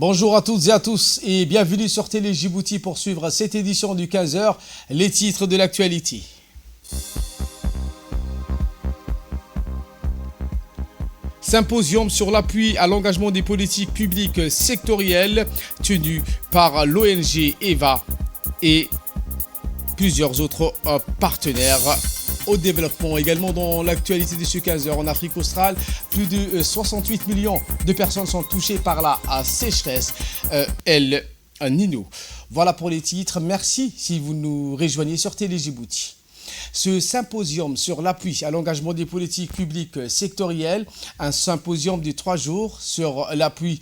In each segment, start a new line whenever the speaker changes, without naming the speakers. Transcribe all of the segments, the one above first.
Bonjour à toutes et à tous et bienvenue sur Télé Djibouti pour suivre cette édition du 15h, les titres de l'actualité. Symposium sur l'appui à l'engagement des politiques publiques sectorielles tenu par l'ONG EVA et plusieurs autres partenaires au développement. Également dans l'actualité de ce 15h en Afrique australe, plus de 68 millions de personnes sont touchées par la sécheresse El Niño. Voilà pour les titres. Merci si vous nous rejoignez sur Télé Djibouti. Ce symposium sur l'appui à l'engagement des politiques publiques sectorielles, un symposium de 3 jours sur l'appui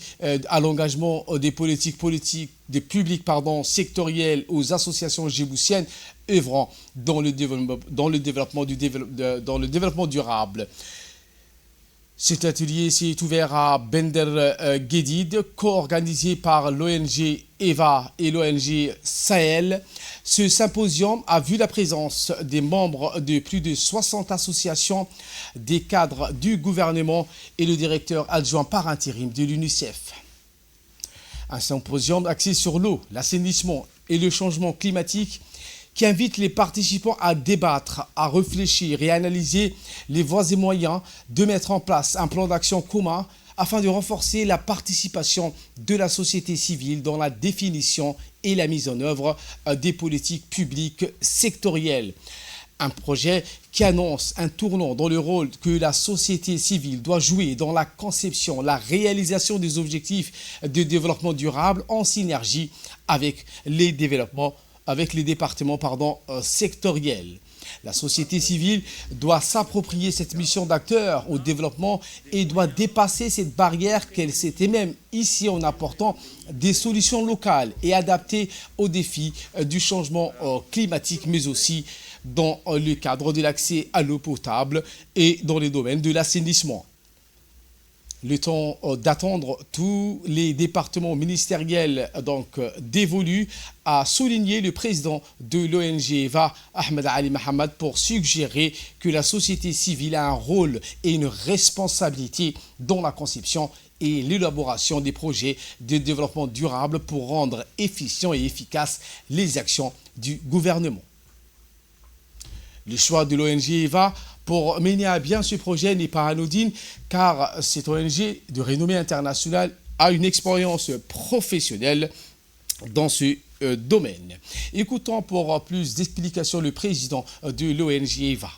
à l'engagement des politiques publiques sectorielles aux associations djiboutiennes œuvrant dans le développement durable. Cet atelier s'est ouvert à Bender Gedid, co-organisé par l'ONG EVA et l'ONG Sahel. Ce symposium a vu la présence des membres de plus de 60 associations, des cadres du gouvernement et le directeur adjoint par intérim de l'UNICEF. Un symposium axé sur l'eau, l'assainissement et le changement climatique qui invite les participants à débattre, à réfléchir et à analyser les voies et moyens de mettre en place un plan d'action commun afin de renforcer la participation de la société civile dans la définition et la mise en œuvre des politiques publiques sectorielles. Un projet qui annonce un tournant dans le rôle que la société civile doit jouer dans la conception, la réalisation des objectifs de développement durable en synergie avec les départements sectoriels. La société civile doit s'approprier cette mission d'acteur au développement et doit dépasser cette barrière qu'elle s'était même ici en apportant des solutions locales et adaptées aux défis du changement climatique, mais aussi dans le cadre de l'accès à l'eau potable et dans les domaines de l'assainissement. Le temps d'attendre tous les départements ministériels dévolus a souligné le président de l'ONG EVA, Ahmed Ali Mohamed, pour suggérer que la société civile a un rôle et une responsabilité dans la conception et l'élaboration des projets de développement durable pour rendre efficients et efficaces les actions du gouvernement. Le choix de l'ONG EVA pour mener à bien ce projet n'est pas anodin car cette ONG de renommée internationale a une expérience professionnelle dans ce domaine. Écoutons pour plus d'explications le président de l'ONG EVA.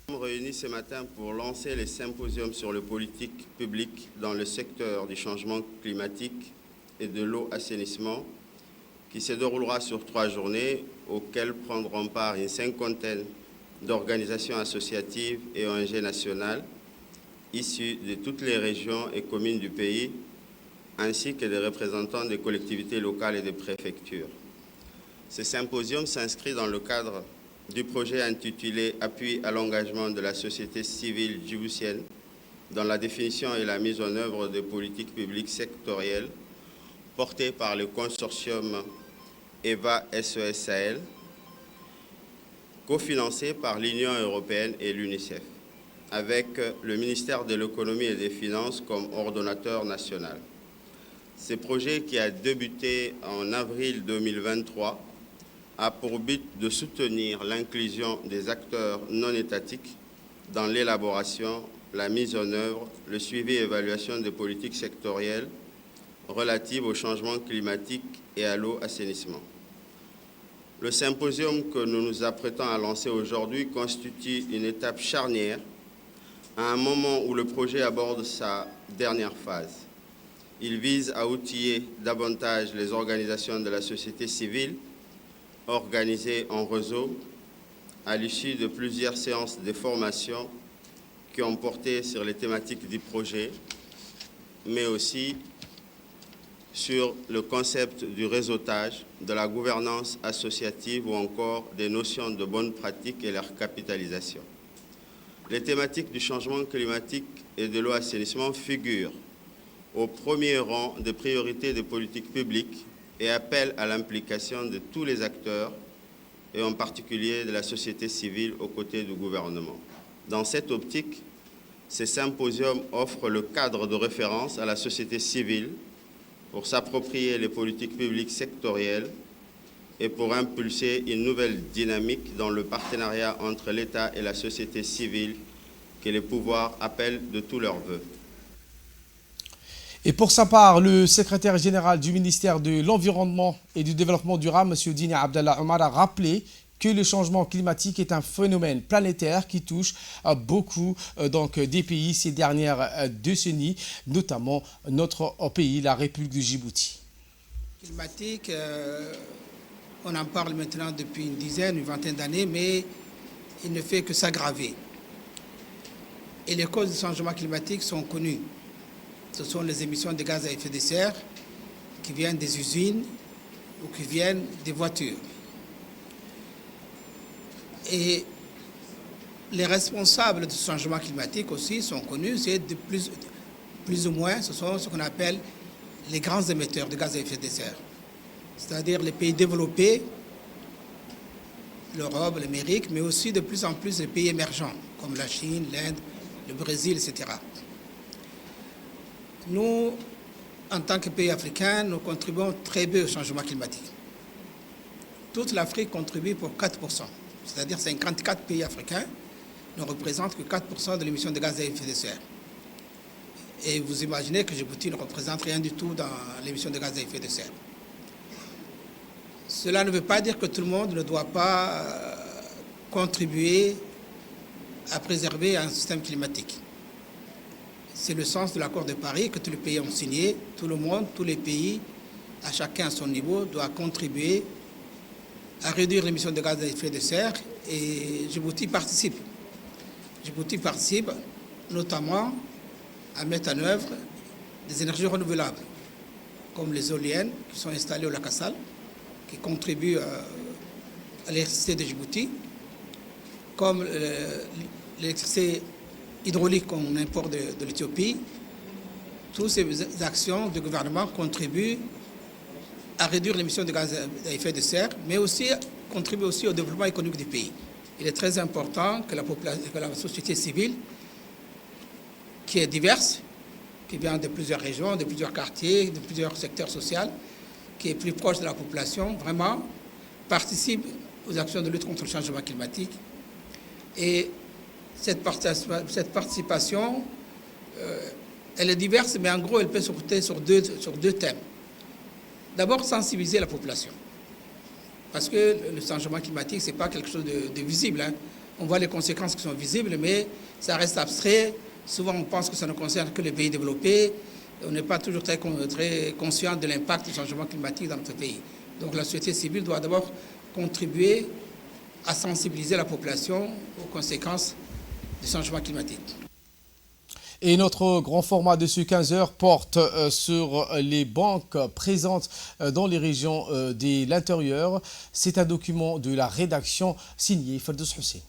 Nous sommes réunis ce matin pour lancer les symposiums sur les politiques publiques dans le secteur du changement climatique et de l'eau-assainissement qui se déroulera sur 3 journées auxquelles prendront part une 50aine d'organisations associatives et ONG nationales issues de toutes les régions et communes du pays, ainsi que des représentants des collectivités locales et des préfectures. Ce symposium s'inscrit dans le cadre du projet intitulé « Appui à l'engagement de la société civile djiboutienne dans la définition et la mise en œuvre de politiques publiques sectorielles » porté par le consortium EVA SES Sahel, cofinancé par l'Union européenne et l'UNICEF, avec le ministère de l'économie et des finances comme ordonnateur national. Ce projet, qui a débuté en avril 2023, a pour but de soutenir l'inclusion des acteurs non étatiques dans l'élaboration, la mise en œuvre, le suivi et évaluation des politiques sectorielles relatives au changement climatique et à l'eau-assainissement. Le symposium que nous nous apprêtons à lancer aujourd'hui constitue une étape charnière à un moment où le projet aborde sa dernière phase. Il vise à outiller davantage les organisations de la société civile organisées en réseau à l'issue de plusieurs séances de formation qui ont porté sur les thématiques du projet, mais aussi sur le concept du réseautage, de la gouvernance associative ou encore des notions de bonnes pratiques et leur capitalisation. Les thématiques du changement climatique et de l'eau-assainissement figurent au premier rang des priorités des politiques publiques et appellent à l'implication de tous les acteurs et en particulier de la société civile aux côtés du gouvernement. Dans cette optique, Ces symposiums offrent le cadre de référence à la société civile pour s'approprier les politiques publiques sectorielles et pour impulser une nouvelle dynamique dans le partenariat entre l'État et la société civile que les pouvoirs appellent de tous leurs vœux.
Et pour sa part, le secrétaire général du ministère de l'Environnement et du Développement durable, M. Dini Abdallah Omar, a rappelé que le changement climatique est un phénomène planétaire qui touche beaucoup des pays ces dernières décennies, notamment notre pays, la République de Djibouti.
Climatique, on en parle maintenant depuis une vingtaine d'années, mais il ne fait que s'aggraver. Et les causes du changement climatique sont connues. Ce sont les émissions de gaz à effet de serre qui viennent des usines ou qui viennent des voitures. Et les responsables du changement climatique aussi sont connus, c'est de plus ou moins, ce sont ce qu'on appelle les grands émetteurs de gaz à effet de serre. C'est-à-dire les pays développés, l'Europe, l'Amérique, mais aussi de plus en plus les pays émergents, comme la Chine, l'Inde, le Brésil, etc. Nous, en tant que pays africains, nous contribuons très peu au changement climatique. Toute l'Afrique contribue pour 4%. C'est-à-dire 54 pays africains ne représentent que 4% de l'émission de gaz à effet de serre. Et vous imaginez que Djibouti ne représente rien du tout dans l'émission de gaz à effet de serre. Cela ne veut pas dire que tout le monde ne doit pas contribuer à préserver un système climatique. C'est le sens de l'accord de Paris que tous les pays ont signé. Tout le monde, tous les pays, à chacun à son niveau, doit contribuer à réduire l'émission de gaz à effet de serre et Djibouti participe. Djibouti participe notamment à mettre en œuvre des énergies renouvelables, comme les éoliennes qui sont installées au lac Assal, qui contribuent à l'électricité de Djibouti, comme l'électricité hydraulique qu'on importe de l'Éthiopie. Toutes ces actions du gouvernement contribuent à réduire l'émission de gaz à effet de serre, mais aussi contribuent aussi au développement économique du pays. Il est très important que la société civile, qui est diverse, qui vient de plusieurs régions, de plusieurs quartiers, de plusieurs secteurs sociaux, qui est plus proche de la population, vraiment participe aux actions de lutte contre le changement climatique. Et cette participation, elle est diverse, mais en gros, elle peut se porter sur deux thèmes. D'abord, sensibiliser la population. Parce que le changement climatique, ce n'est pas quelque chose de visible. Hein. On voit les conséquences qui sont visibles, mais ça reste abstrait. Souvent, on pense que ça ne concerne que les pays développés. On n'est pas toujours très conscient de l'impact du changement climatique dans notre pays. Donc la société civile doit d'abord contribuer à sensibiliser la population aux conséquences du changement climatique.
Et notre grand format de ce 15h porte sur les banques présentes dans les régions de l'intérieur. C'est un document de la rédaction signé Ferdouz Hussein.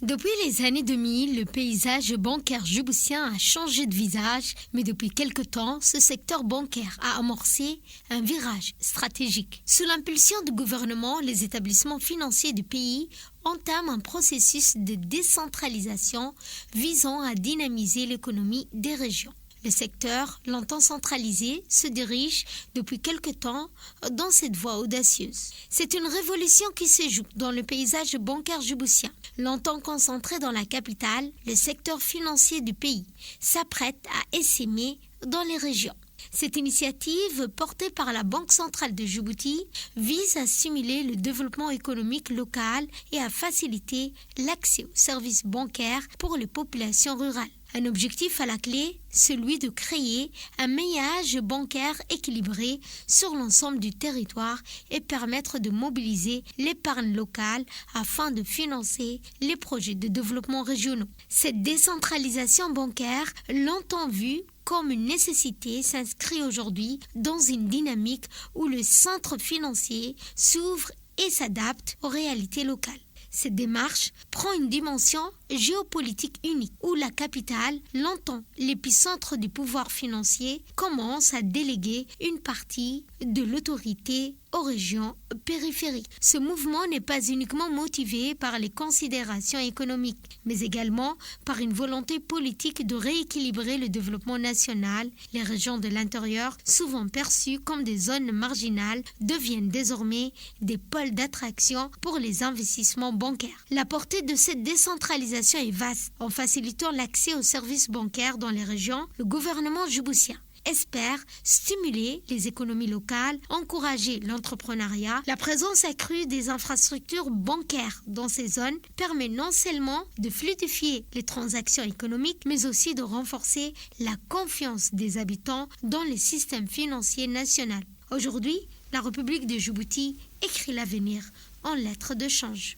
Depuis les années 2000, le paysage bancaire djiboutien a changé de visage, mais depuis quelque temps, ce secteur bancaire a amorcé un virage stratégique. Sous l'impulsion du gouvernement, les établissements financiers du pays entament un processus de décentralisation visant à dynamiser l'économie des régions. Le secteur, longtemps centralisé, se dirige depuis quelque temps dans cette voie audacieuse. C'est une révolution qui se joue dans le paysage bancaire djiboutien. Longtemps concentré dans la capitale, le secteur financier du pays s'apprête à essaimer dans les régions. Cette initiative, portée par la Banque centrale de Djibouti, vise à stimuler le développement économique local et à faciliter l'accès aux services bancaires pour les populations rurales. Un objectif à la clé, celui de créer un maillage bancaire équilibré sur l'ensemble du territoire et permettre de mobiliser l'épargne locale afin de financer les projets de développement régionaux. Cette décentralisation bancaire, longtemps vue comme une nécessité, s'inscrit aujourd'hui dans une dynamique où le centre financier s'ouvre et s'adapte aux réalités locales. Cette démarche prend une dimension géopolitique unique où la capitale, longtemps l'épicentre du pouvoir financier, commence à déléguer une partie de l'autorité aux régions périphériques. Ce mouvement n'est pas uniquement motivé par les considérations économiques, mais également par une volonté politique de rééquilibrer le développement national. Les régions de l'intérieur, souvent perçues comme des zones marginales, deviennent désormais des pôles d'attraction pour les investissements bancaires. La portée de cette décentralisation est vaste. En facilitant l'accès aux services bancaires dans les régions, le gouvernement djiboutien espère stimuler les économies locales, encourager l'entrepreneuriat. La présence accrue des infrastructures bancaires dans ces zones permet non seulement de fluidifier les transactions économiques, mais aussi de renforcer la confiance des habitants dans les systèmes financiers nationaux. Aujourd'hui, la République de Djibouti écrit l'avenir en lettres de change.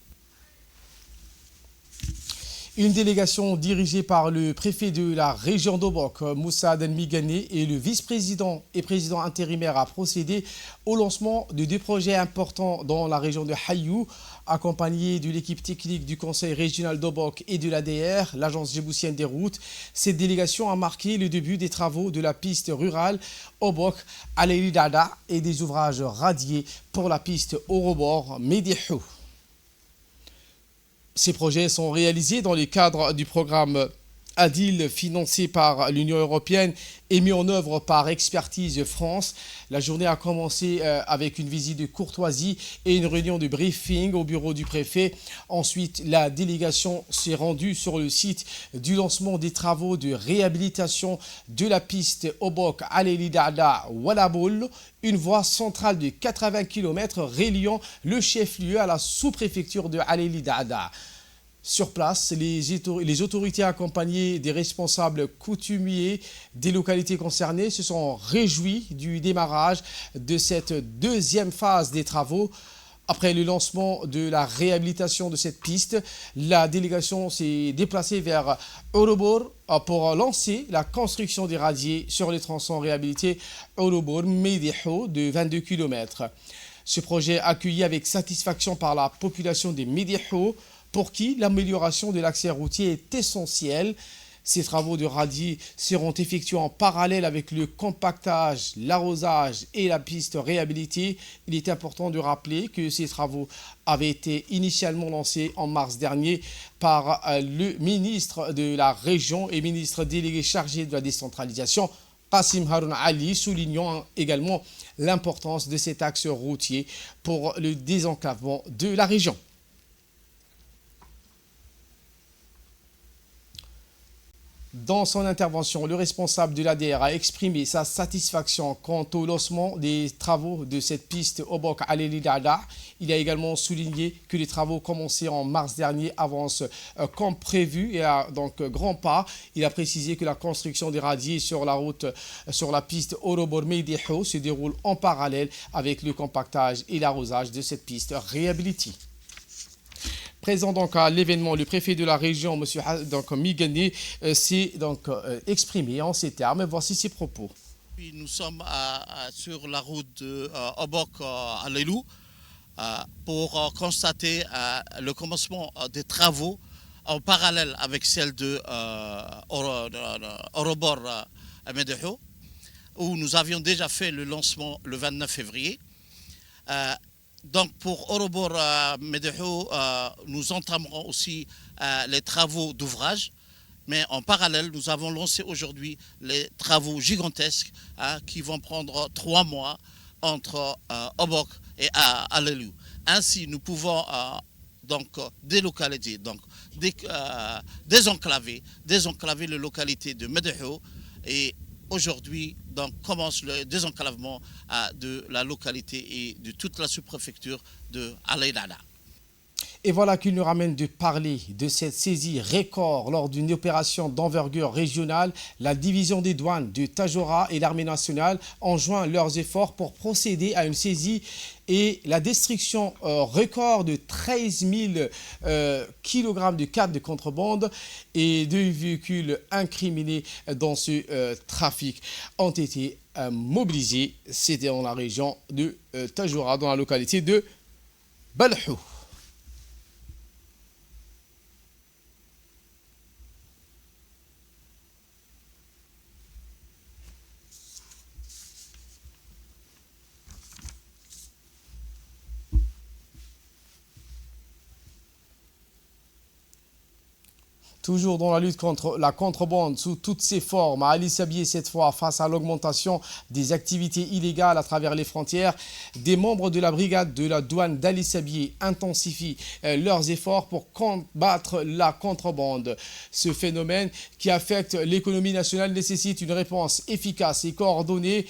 Une délégation dirigée par le préfet de la région d'Obok, Moussa Aden Migane, et le vice-président et président intérimaire a procédé au lancement de deux projets importants dans la région de Hayou, accompagnés de l'équipe technique du conseil régional d'Obok et de l'ADR, l'agence djiboutienne des routes. Cette délégation a marqué le début des travaux de la piste rurale Obok Aleli Dada et des ouvrages radiés pour la piste Orobor Medihou. Ces projets sont réalisés dans le cadre du programme ADIL financé par l'Union européenne et mis en œuvre par Expertise France. La journée a commencé avec une visite de courtoisie et une réunion de briefing au bureau du préfet. Ensuite, la délégation s'est rendue sur le site du lancement des travaux de réhabilitation de la piste Obok Aleli Dada Walaboul, une voie centrale de 80 km reliant le chef-lieu à la sous-préfecture de Aleli Dada. Sur place, les autorités accompagnées des responsables coutumiers des localités concernées se sont réjouis du démarrage de cette deuxième phase des travaux. Après le lancement de la réhabilitation de cette piste, la délégation s'est déplacée vers Orobor pour lancer la construction des radiers sur les tronçons réhabilités Orobor-Medihou de 22 km. Ce projet accueilli avec satisfaction par la population de Medihou, pour qui l'amélioration de l'accès routier est essentielle. Ces travaux de radier seront effectués en parallèle avec le compactage, l'arrosage et la piste réhabilitée. Il est important de rappeler que ces travaux avaient été initialement lancés en mars dernier par le ministre de la région et ministre délégué chargé de la décentralisation, Qassim Haroun Ali, soulignant également l'importance de cet axe routier pour le désenclavement de la région. Dans son intervention, le responsable de l'ADR a exprimé sa satisfaction quant au lancement des travaux de cette piste Obok Aleli Dada. Il a également souligné que les travaux commencés en mars dernier avancent comme prévu et à donc grands pas. Il a précisé que la construction des radiers sur la piste Orobor Medihou se déroule en parallèle avec le compactage et l'arrosage de cette piste réhabilitée. Présent donc à l'événement, le préfet de la région, M. Migane, s'est donc exprimé en ces termes. Voici ses propos.
Nous sommes sur la route de Obok à Lelou pour constater le commencement des travaux en parallèle avec celle de Orobor Medihou, où nous avions déjà fait le lancement le 29 février. Donc pour Orobor Medihou, nous entamerons aussi les travaux d'ouvrage. Mais en parallèle, nous avons lancé aujourd'hui les travaux gigantesques qui vont prendre 3 mois entre Obok et Alelou. Ainsi, nous pouvons donc délocaliser, donc désenclaver les localités de Medihou. Et aujourd'hui, donc, commence le désenclavement de la localité et de toute la sous-préfecture de Aleli Dada.
Et voilà qu'il nous ramène de parler de cette saisie record lors d'une opération d'envergure régionale. La division des douanes de Tadjoura et l'armée nationale ont joint leurs efforts pour procéder à une saisie et la destruction record de 13 000 kg de cartes de contrebande et 2 véhicules incriminés dans ce trafic ont été mobilisés. C'était dans la région de Tadjoura, dans la localité de Balhou. Toujours dans la lutte contre la contrebande sous toutes ses formes, à Ali Sabié cette fois, face à l'augmentation des activités illégales à travers les frontières, des membres de la brigade de la douane d'Ali Sabié intensifient leurs efforts pour combattre la contrebande. Ce phénomène qui affecte l'économie nationale nécessite une réponse efficace et coordonnée.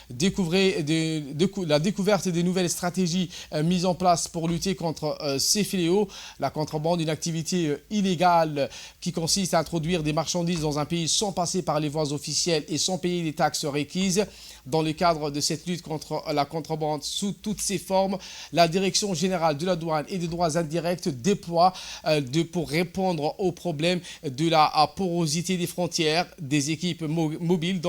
La découverte des nouvelles stratégies mises en place pour lutter contre ces fléaux. La contrebande, une activité illégale qui consiste à introduire des marchandises dans un pays sans passer par les voies officielles et sans payer les taxes requises. Dans le cadre de cette lutte contre la contrebande sous toutes ses formes, la Direction générale de la douane et des droits indirects déploie pour répondre aux problèmes de la porosité des frontières, des équipes mobiles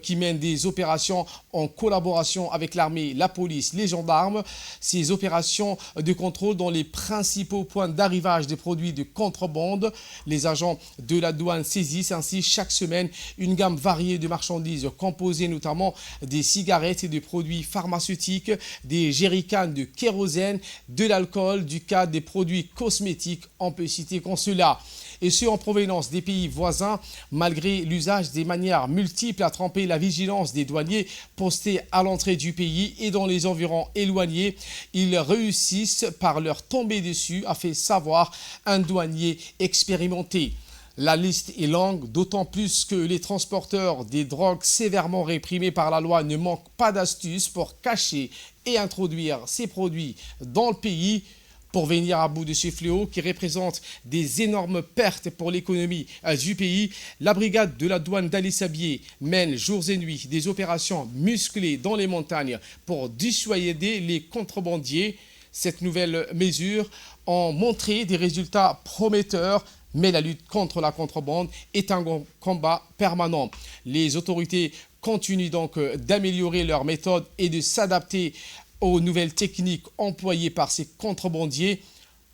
qui mènent des opérations en collaboration avec l'armée, la police, les gendarmes. Ces opérations de contrôle dans les principaux points d'arrivage des produits de contrebande. Les agents de la douane saisissent ainsi chaque semaine une gamme variée de marchandises composées notamment des cigarettes et des produits pharmaceutiques, des jerrycans de kérosène, de l'alcool, du cas des produits cosmétiques, on peut citer qu'en cela. Et ce en provenance des pays voisins, malgré l'usage des manières multiples à tromper la vigilance des douaniers postés à l'entrée du pays et dans les environs éloignés, ils réussissent par leur tomber dessus, a fait savoir un douanier expérimenté. La liste est longue, d'autant plus que les transporteurs des drogues sévèrement réprimés par la loi ne manquent pas d'astuces pour cacher et introduire ces produits dans le pays. Pour venir à bout de ce fléau qui représente des énormes pertes pour l'économie du pays, la brigade de la douane d'Ali Sabié mène jours et nuits des opérations musclées dans les montagnes pour dissuader les contrebandiers. Cette nouvelle mesure a montré des résultats prometteurs. Mais la lutte contre la contrebande est un combat permanent. Les autorités continuent donc d'améliorer leurs méthodes et de s'adapter aux nouvelles techniques employées par ces contrebandiers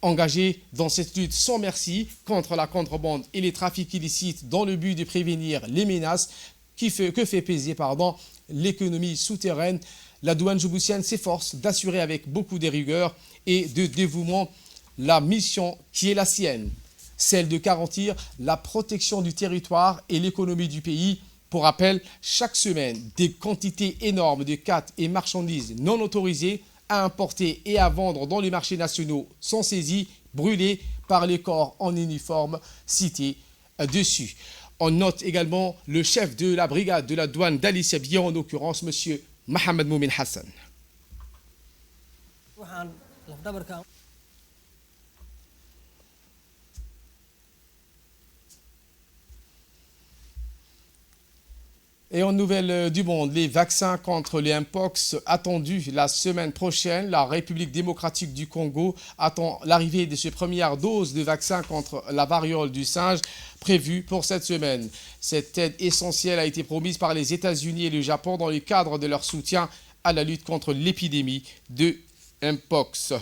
engagés dans cette lutte sans merci contre la contrebande et les trafics illicites dans le but de prévenir les menaces que fait peser l'économie souterraine. La douane djiboutienne s'efforce d'assurer avec beaucoup de rigueur et de dévouement la mission qui est la sienne, celle de garantir la protection du territoire et l'économie du pays. Pour rappel, chaque semaine, des quantités énormes de quat et marchandises non autorisées à importer et à vendre dans les marchés nationaux sont saisies, brûlées par les corps en uniforme cités dessus. On note également le chef de la brigade de la douane d'Ali Sabié, en l'occurrence M. Mohamed Moumin Hassan. Et en nouvelle du monde, les vaccins contre les mpox attendus la semaine prochaine. La République démocratique du Congo attend l'arrivée de ses premières doses de vaccins contre la variole du singe prévue pour cette semaine. Cette aide essentielle a été promise par les États-Unis et le Japon dans le cadre de leur soutien à la lutte contre l'épidémie de mpox.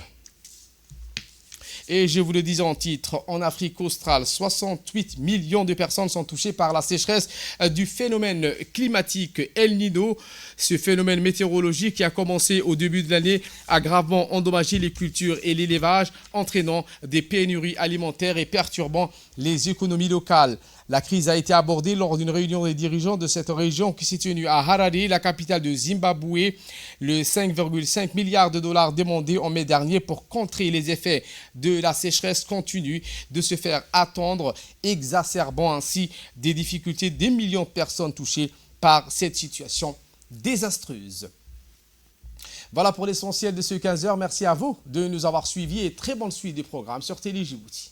Et je vous le disais en titre, en Afrique australe, 68 millions de personnes sont touchées par la sécheresse du phénomène climatique El Niño. Ce phénomène météorologique qui a commencé au début de l'année a gravement endommagé les cultures et l'élevage, entraînant des pénuries alimentaires et perturbant les économies locales. La crise a été abordée lors d'une réunion des dirigeants de cette région qui s'est tenue à Harare, la capitale de Zimbabwe. Le 5,5 milliards de dollars demandés en mai dernier pour contrer les effets de la sécheresse continue de se faire attendre, exacerbant ainsi des difficultés des millions de personnes touchées par cette situation désastreuse. Voilà pour l'essentiel de ce 15h. Merci à vous de nous avoir suivis et très bonne suite des programmes sur Télé Djibouti.